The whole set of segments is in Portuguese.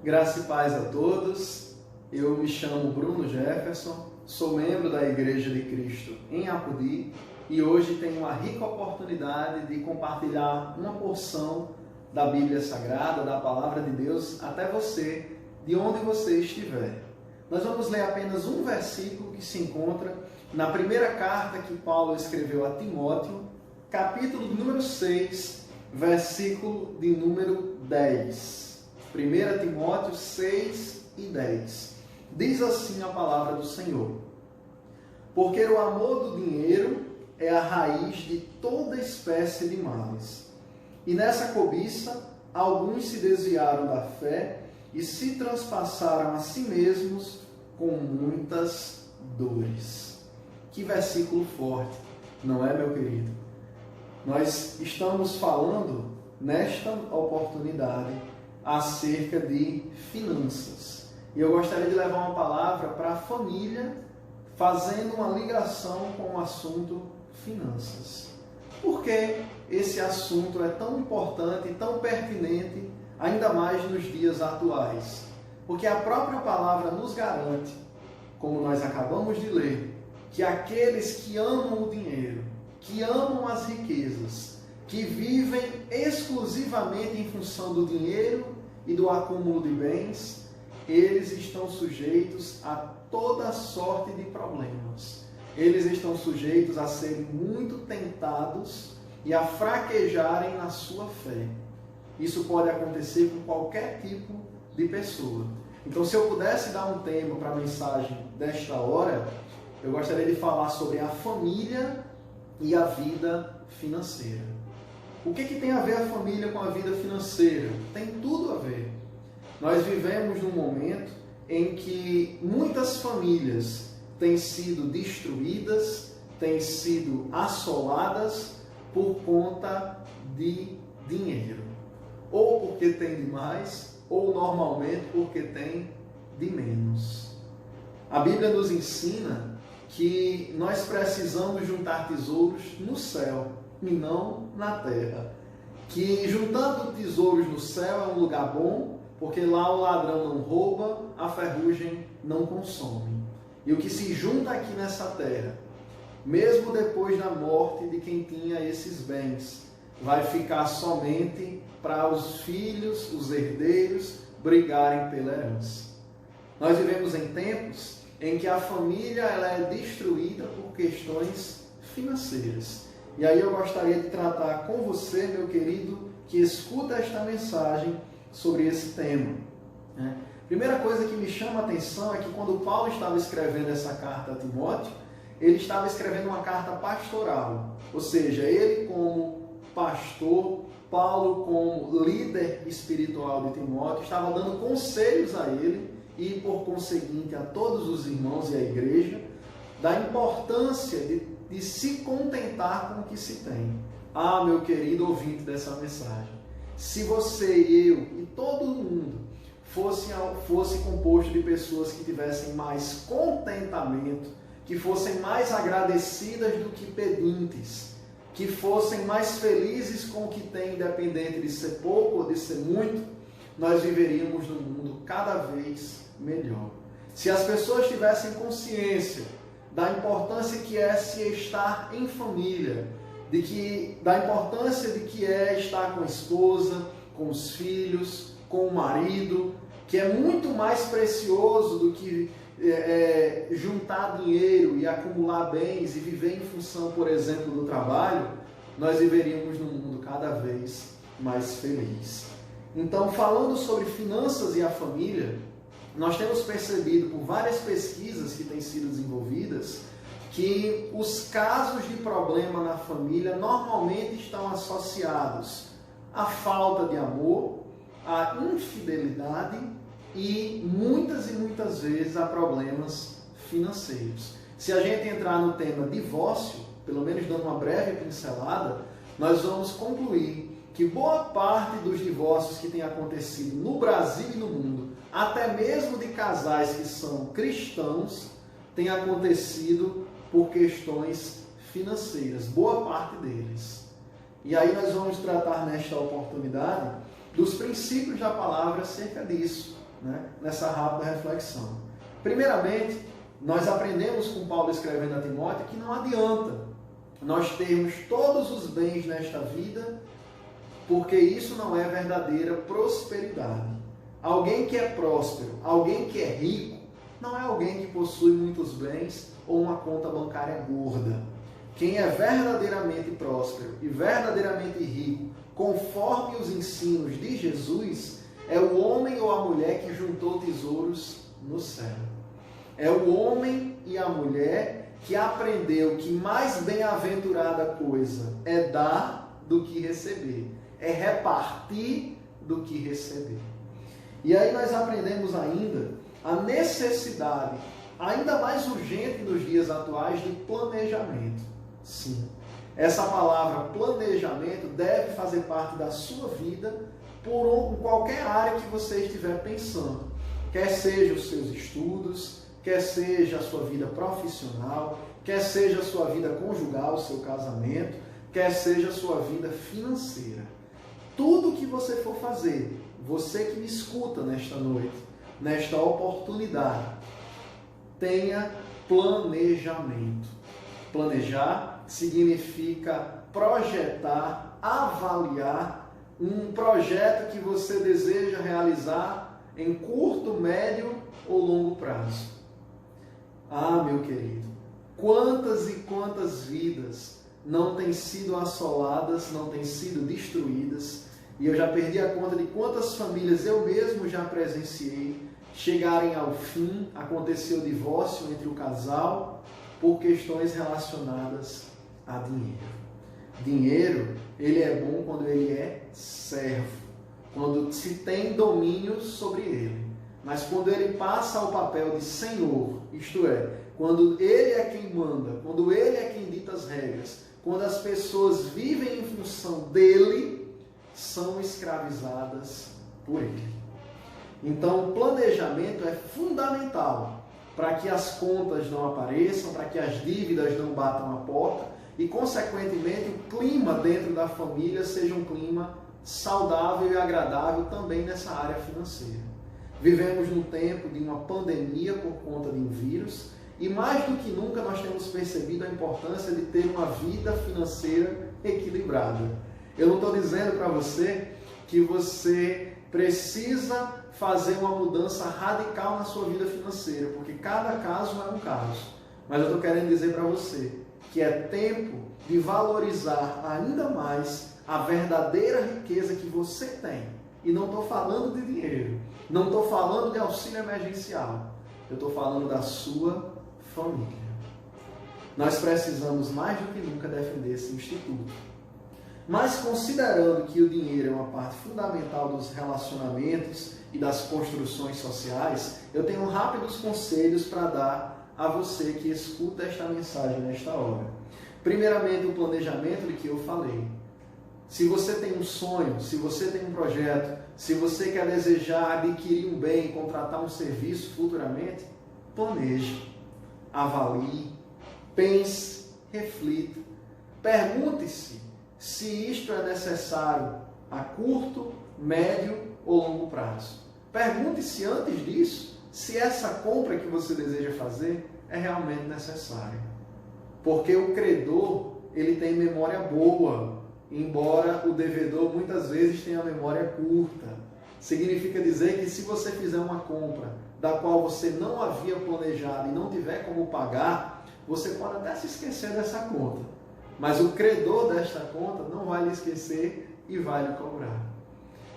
Graça e paz a todos. Eu me chamo Bruno Jefferson, sou membro da Igreja de Cristo em Apodi e hoje tenho a rica oportunidade de compartilhar uma porção da Bíblia Sagrada, da Palavra de Deus, até você, de onde você estiver. Nós vamos ler apenas um versículo que se encontra na primeira carta que Paulo escreveu a Timóteo, capítulo número 6, versículo de número 10. 1 Timóteo 6 e 10. Diz assim a palavra do Senhor: porque o amor do dinheiro é a raiz de toda espécie de males. E nessa cobiça, alguns se desviaram da fé e se transpassaram a si mesmos com muitas dores. Que versículo forte, não é, meu querido? Nós estamos falando, nesta oportunidade, acerca de finanças. E eu gostaria de levar uma palavra para a família, fazendo uma ligação com o assunto finanças. Por que esse assunto é tão importante e tão pertinente, ainda mais nos dias atuais? Porque a própria palavra nos garante, como nós acabamos de ler, que aqueles que amam o dinheiro, que amam as riquezas, que vivem exclusivamente em função do dinheiro e do acúmulo de bens, eles estão sujeitos a toda sorte de problemas. Eles estão sujeitos a serem muito tentados e a fraquejarem na sua fé. Isso pode acontecer com qualquer tipo de pessoa. Então, se eu pudesse dar um tema para a mensagem desta hora, eu gostaria de falar sobre a família e a vida financeira. O que tem a ver a família com a vida financeira? Tem tudo a ver. Nós vivemos num momento em que muitas famílias têm sido destruídas, têm sido assoladas por conta de dinheiro. Ou porque tem demais, ou normalmente porque tem de menos. A Bíblia nos ensina que nós precisamos juntar tesouros no céu e não na terra. Que juntando tesouros no céu é um lugar bom, porque lá o ladrão não rouba, a ferrugem não consome. E o que se junta aqui nessa terra, mesmo depois da morte de quem tinha esses bens, vai ficar somente para os filhos, os herdeiros, brigarem pela herança. Nós vivemos em tempos em que a família ela é destruída por questões financeiras. E aí eu gostaria de tratar com você, meu querido, que escuta esta mensagem sobre esse tema. Primeira coisa que me chama a atenção é que quando Paulo estava escrevendo essa carta a Timóteo, ele estava escrevendo uma carta pastoral. Ou seja, ele como pastor, Paulo como líder espiritual de Timóteo, estava dando conselhos a ele e, por conseguinte, a todos os irmãos e a igreja, da importância de se contentar com o que se tem. Ah, meu querido ouvinte dessa mensagem, se você, eu e todo mundo fosse composto de pessoas que tivessem mais contentamento, que fossem mais agradecidas do que pedintes, que fossem mais felizes com o que têm, independente de ser pouco ou de ser muito, nós viveríamos num mundo cada vez melhor. Se as pessoas tivessem consciência da importância que é se estar em família, da importância de que é estar com a esposa, com os filhos, com o marido, que é muito mais precioso do que juntar dinheiro e acumular bens e viver em função, por exemplo, do trabalho, nós viveríamos num mundo cada vez mais feliz. Então, falando sobre finanças e a família, nós temos percebido por várias pesquisas que têm sido desenvolvidas que os casos de problema na família normalmente estão associados à falta de amor, à infidelidade e muitas vezes a problemas financeiros. Se a gente entrar no tema divórcio, pelo menos dando uma breve pincelada, nós vamos concluir que boa parte dos divórcios que têm acontecido no Brasil e no mundo, até mesmo de casais que são cristãos, tem acontecido por questões financeiras, boa parte deles. E aí nós vamos tratar nesta oportunidade dos princípios da palavra acerca disso. né, nessa rápida reflexão. Primeiramente, nós aprendemos com Paulo escrevendo a Timóteo que não adianta nós termos todos os bens nesta vida, porque isso não é verdadeira prosperidade. Alguém que é próspero, alguém que é rico, não é alguém que possui muitos bens ou uma conta bancária gorda. Quem é verdadeiramente próspero e verdadeiramente rico, conforme os ensinos de Jesus, é o homem ou a mulher que juntou tesouros no céu. É o homem e a mulher que aprendeu que mais bem-aventurada coisa é dar do que receber, é repartir do que receber. E aí nós aprendemos ainda a necessidade, ainda mais urgente nos dias atuais, de planejamento. Sim, essa palavra planejamento deve fazer parte da sua vida por qualquer área que você estiver pensando. Quer seja os seus estudos, quer seja a sua vida profissional, quer seja a sua vida conjugal, o seu casamento, quer seja a sua vida financeira. Tudo que você for fazer, você que me escuta nesta noite, nesta oportunidade, tenha planejamento. Planejar significa projetar, avaliar um projeto que você deseja realizar em curto, médio ou longo prazo. Ah, meu querido, quantas e quantas vidas não têm sido assoladas, não têm sido destruídas, e eu já perdi a conta de quantas famílias eu mesmo já presenciei chegarem ao fim, aconteceu o divórcio entre o casal por questões relacionadas a dinheiro. Dinheiro, ele é bom quando ele é servo, quando se tem domínio sobre ele. Mas quando ele passa ao papel de senhor, isto é, quando ele é quem manda, quando ele é quem dita as regras, quando as pessoas vivem em função dele, são escravizadas por ele. Então, o planejamento é fundamental para que as contas não apareçam, para que as dívidas não batam a porta e, consequentemente, o clima dentro da família seja um clima saudável e agradável também nessa área financeira. Vivemos num tempo de uma pandemia por conta de um vírus e, mais do que nunca, nós temos percebido a importância de ter uma vida financeira equilibrada. Eu não estou dizendo para você que você precisa fazer uma mudança radical na sua vida financeira, porque cada caso é um caso. Mas eu estou querendo dizer para você que é tempo de valorizar ainda mais a verdadeira riqueza que você tem. E não estou falando de dinheiro, não estou falando de auxílio emergencial, eu estou falando da sua família. Nós precisamos mais do que nunca defender esse instituto. Mas considerando que o dinheiro é uma parte fundamental dos relacionamentos e das construções sociais, eu tenho rápidos conselhos para dar a você que escuta esta mensagem nesta hora. Primeiramente, o planejamento de que eu falei. Se você tem um sonho, se você tem um projeto, se você quer desejar adquirir um bem, contratar um serviço futuramente, planeje, avalie, pense, reflita, pergunte-se se isto é necessário a curto, médio ou longo prazo. Pergunte-se antes disso se essa compra que você deseja fazer é realmente necessária. Porque o credor, ele tem memória boa, embora o devedor muitas vezes tenha memória curta. Significa dizer que se você fizer uma compra da qual você não havia planejado e não tiver como pagar, você pode até se esquecer dessa conta. Mas o credor desta conta não vai lhe esquecer e vai lhe cobrar.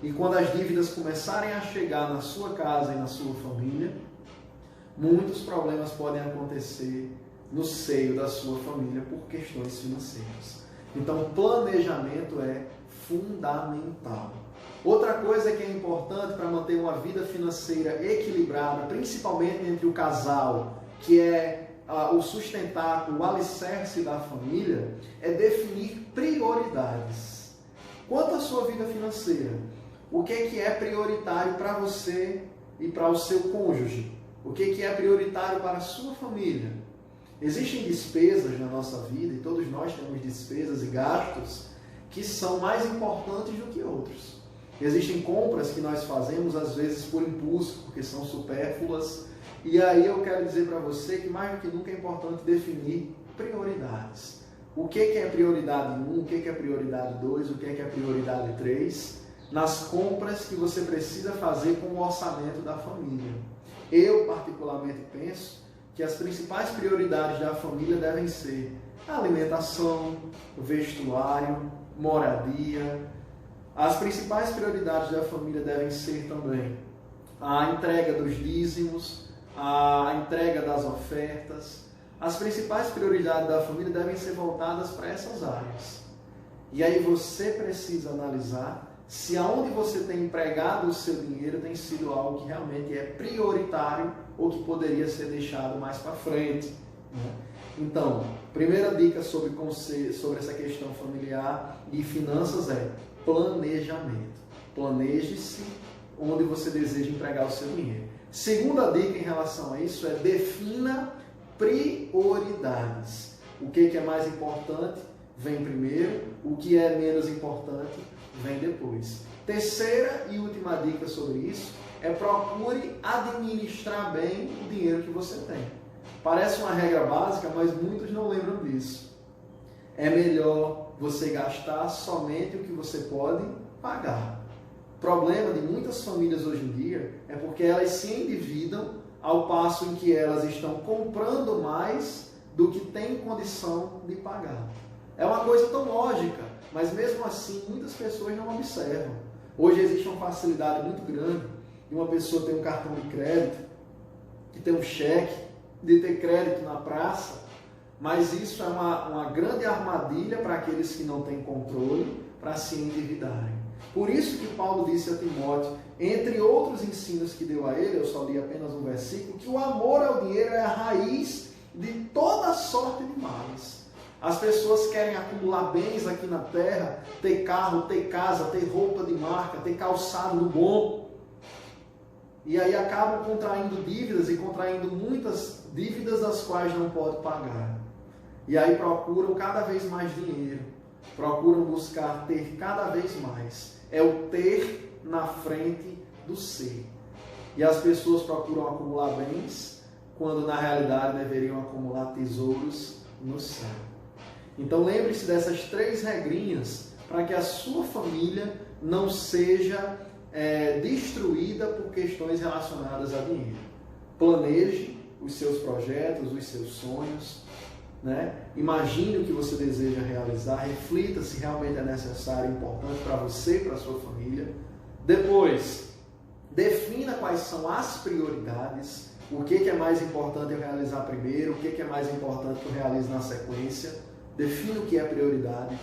E quando as dívidas começarem a chegar na sua casa e na sua família, muitos problemas podem acontecer no seio da sua família por questões financeiras. Então, planejamento é fundamental. Outra coisa que é importante para manter uma vida financeira equilibrada, principalmente entre o casal, que é o sustentáculo, o alicerce da família, é definir prioridades. Quanto à sua vida financeira, o que é prioritário para você e para o seu cônjuge? O que é prioritário para a sua família? Existem despesas na nossa vida, e todos nós temos despesas e gastos que são mais importantes do que outros. Existem compras que nós fazemos, às vezes, por impulso, porque são supérfluas. E aí eu quero dizer para você que, mais do que nunca, é importante definir prioridades. O que é prioridade 1, o que é prioridade 2, o que é prioridade 3, nas compras que você precisa fazer com o orçamento da família. Eu, particularmente, penso que as principais prioridades da família devem ser a alimentação, vestuário, moradia. As principais prioridades da família devem ser também a entrega dos dízimos, a entrega das ofertas. As principais prioridades da família devem ser voltadas para essas áreas. E aí você precisa analisar se aonde você tem empregado o seu dinheiro tem sido algo que realmente é prioritário ou que poderia ser deixado mais para frente. Então, primeira dica sobre essa questão familiar e finanças é planejamento. Planeje-se onde você deseja empregar o seu dinheiro. Segunda dica em relação a isso é defina prioridades. O que é mais importante vem primeiro, o que é menos importante vem depois. Terceira e última dica sobre isso é procure administrar bem o dinheiro que você tem. Parece uma regra básica, mas muitos não lembram disso. É melhor você gastar somente o que você pode pagar. O problema de muitas famílias hoje em dia é porque elas se endividam ao passo em que elas estão comprando mais do que têm condição de pagar. É uma coisa tão lógica, mas mesmo assim muitas pessoas não observam. Hoje existe uma facilidade muito grande de uma pessoa ter um cartão de crédito, de ter um cheque, de ter crédito na praça, mas isso é uma grande armadilha para aqueles que não têm controle para se endividarem. Por isso que Paulo disse a Timóteo, entre outros ensinos que deu a ele, eu só li apenas um versículo, que o amor ao dinheiro é a raiz de toda sorte de males. As pessoas querem acumular bens aqui na terra, ter carro, ter casa, ter roupa de marca, ter calçado bom. E aí acabam contraindo dívidas e contraindo muitas dívidas das quais não pode pagar. E aí procuram cada vez mais dinheiro, procuram buscar ter cada vez mais. É o ter na frente do ser. E as pessoas procuram acumular bens, quando na realidade deveriam acumular tesouros no céu. Então lembre-se dessas 3 regrinhas para que a sua família não seja destruída por questões relacionadas a dinheiro. Planeje os seus projetos, os seus sonhos, Imagine o que você deseja realizar, reflita se realmente é necessário e importante para você e para a sua família. Depois, defina quais são as prioridades, o que é mais importante eu realizar primeiro, o que é mais importante que eu realize na sequência. Defina o que é prioridade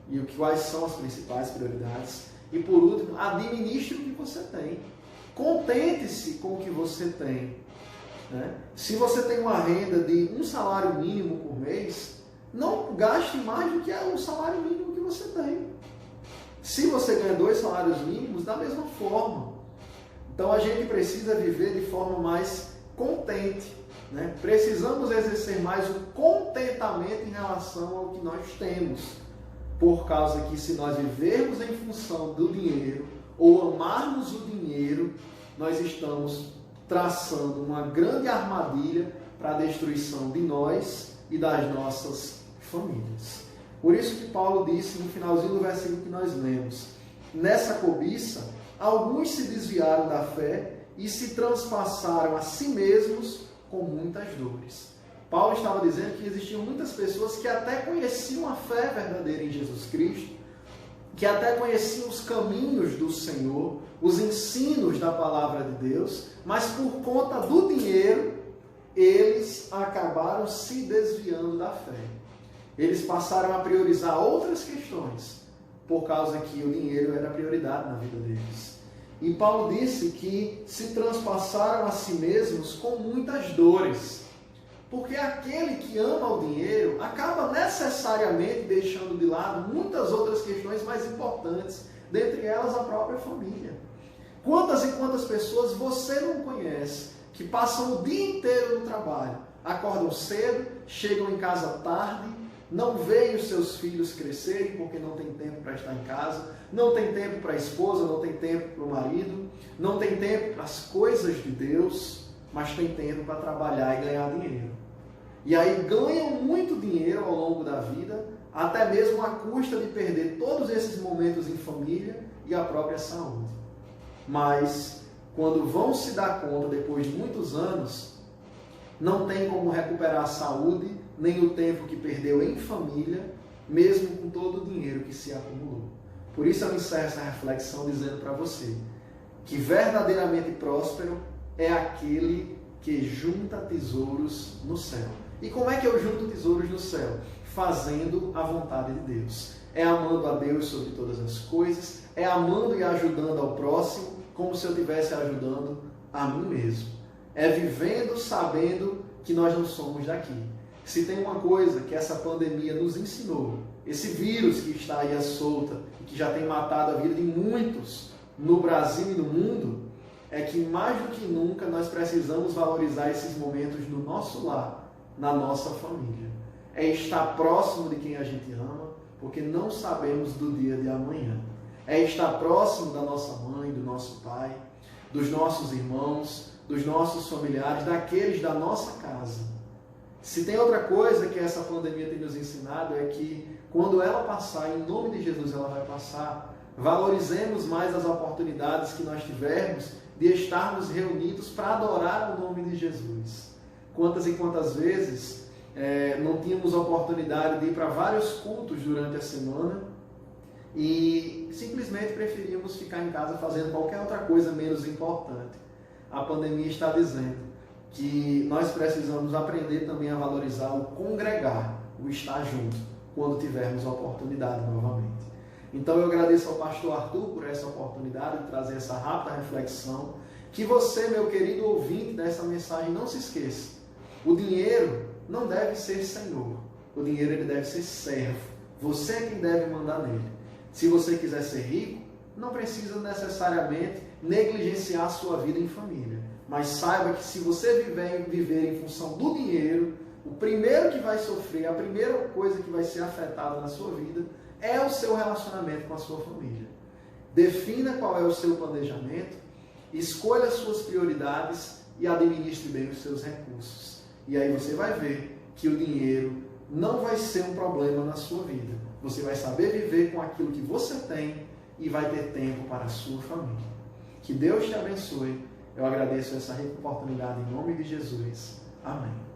e quais são as principais prioridades. E por último, administre o que você tem. Contente-se com o que você tem. Se você tem uma renda de um salário mínimo por mês, não gaste mais do que o salário mínimo que você tem. Se você ganha 2 salários mínimos, da mesma forma. Então a gente precisa viver de forma mais contente. Precisamos exercer mais o contentamento em relação ao que nós temos. Por causa que se nós vivermos em função do dinheiro ou amarmos o dinheiro, nós estamos traçando uma grande armadilha para a destruição de nós e das nossas famílias. Por isso que Paulo disse no finalzinho do versículo que nós lemos: nessa cobiça, alguns se desviaram da fé e se transpassaram a si mesmos com muitas dores. Paulo estava dizendo que existiam muitas pessoas que até conheciam a fé verdadeira em Jesus Cristo, que até conheciam os caminhos do Senhor, os ensinos da palavra de Deus, mas por conta do dinheiro, eles acabaram se desviando da fé. Eles passaram a priorizar outras questões, por causa que o dinheiro era prioridade na vida deles. E Paulo disse que se transpassaram a si mesmos com muitas dores. Porque aquele que ama o dinheiro acaba necessariamente deixando de lado muitas outras questões mais importantes, dentre elas a própria família. Quantas e quantas pessoas você não conhece que passam o dia inteiro no trabalho, acordam cedo, chegam em casa tarde, não vê os seus filhos crescerem porque não tem tempo para estar em casa, não tem tempo para a esposa, não tem tempo para o marido, não tem tempo para as coisas de Deus, mas tem tempo para trabalhar e ganhar dinheiro. E aí ganham muito dinheiro ao longo da vida, até mesmo à custa de perder todos esses momentos em família e a própria saúde. Mas quando vão se dar conta, depois de muitos anos, não tem como recuperar a saúde, nem o tempo que perdeu em família, mesmo com todo o dinheiro que se acumulou. Por isso eu encerro essa reflexão dizendo para você que verdadeiramente próspero é aquele que junta tesouros no céu. E como é que eu junto tesouros no céu? Fazendo a vontade de Deus. É amando a Deus sobre todas as coisas, é amando e ajudando ao próximo, como se eu estivesse ajudando a mim mesmo. É vivendo sabendo que nós não somos daqui. Se tem uma coisa que essa pandemia nos ensinou, esse vírus que está aí à solta e que já tem matado a vida de muitos no Brasil e no mundo, é que mais do que nunca nós precisamos valorizar esses momentos no nosso lar, na nossa família. É estar próximo de quem a gente ama, porque não sabemos do dia de amanhã. É estar próximo da nossa mãe, do nosso pai, dos nossos irmãos, dos nossos familiares, daqueles da nossa casa. Se tem outra coisa que essa pandemia tem nos ensinado é que quando ela passar, em nome de Jesus ela vai passar, valorizemos mais as oportunidades que nós tivermos de estarmos reunidos para adorar o nome de Jesus. Quantas e quantas vezes não tínhamos oportunidade de ir para vários cultos durante a semana e simplesmente preferíamos ficar em casa fazendo qualquer outra coisa menos importante. A pandemia está dizendo que nós precisamos aprender também a valorizar o congregar, o estar junto, quando tivermos a oportunidade novamente. Então eu agradeço ao pastor Arthur por essa oportunidade de trazer essa rápida reflexão. Que você, meu querido ouvinte dessa mensagem, não se esqueça. O dinheiro não deve ser senhor. O dinheiro ele deve ser servo. Você é quem deve mandar nele. Se você quiser ser rico, não precisa necessariamente negligenciar a sua vida em família. Mas saiba que se você viver em função do dinheiro, o primeiro que vai sofrer, a primeira coisa que vai ser afetada na sua vida é o seu relacionamento com a sua família. Defina qual é o seu planejamento, escolha as suas prioridades e administre bem os seus recursos. E aí você vai ver que o dinheiro não vai ser um problema na sua vida. Você vai saber viver com aquilo que você tem e vai ter tempo para a sua família. Que Deus te abençoe. Eu agradeço essa oportunidade em nome de Jesus. Amém.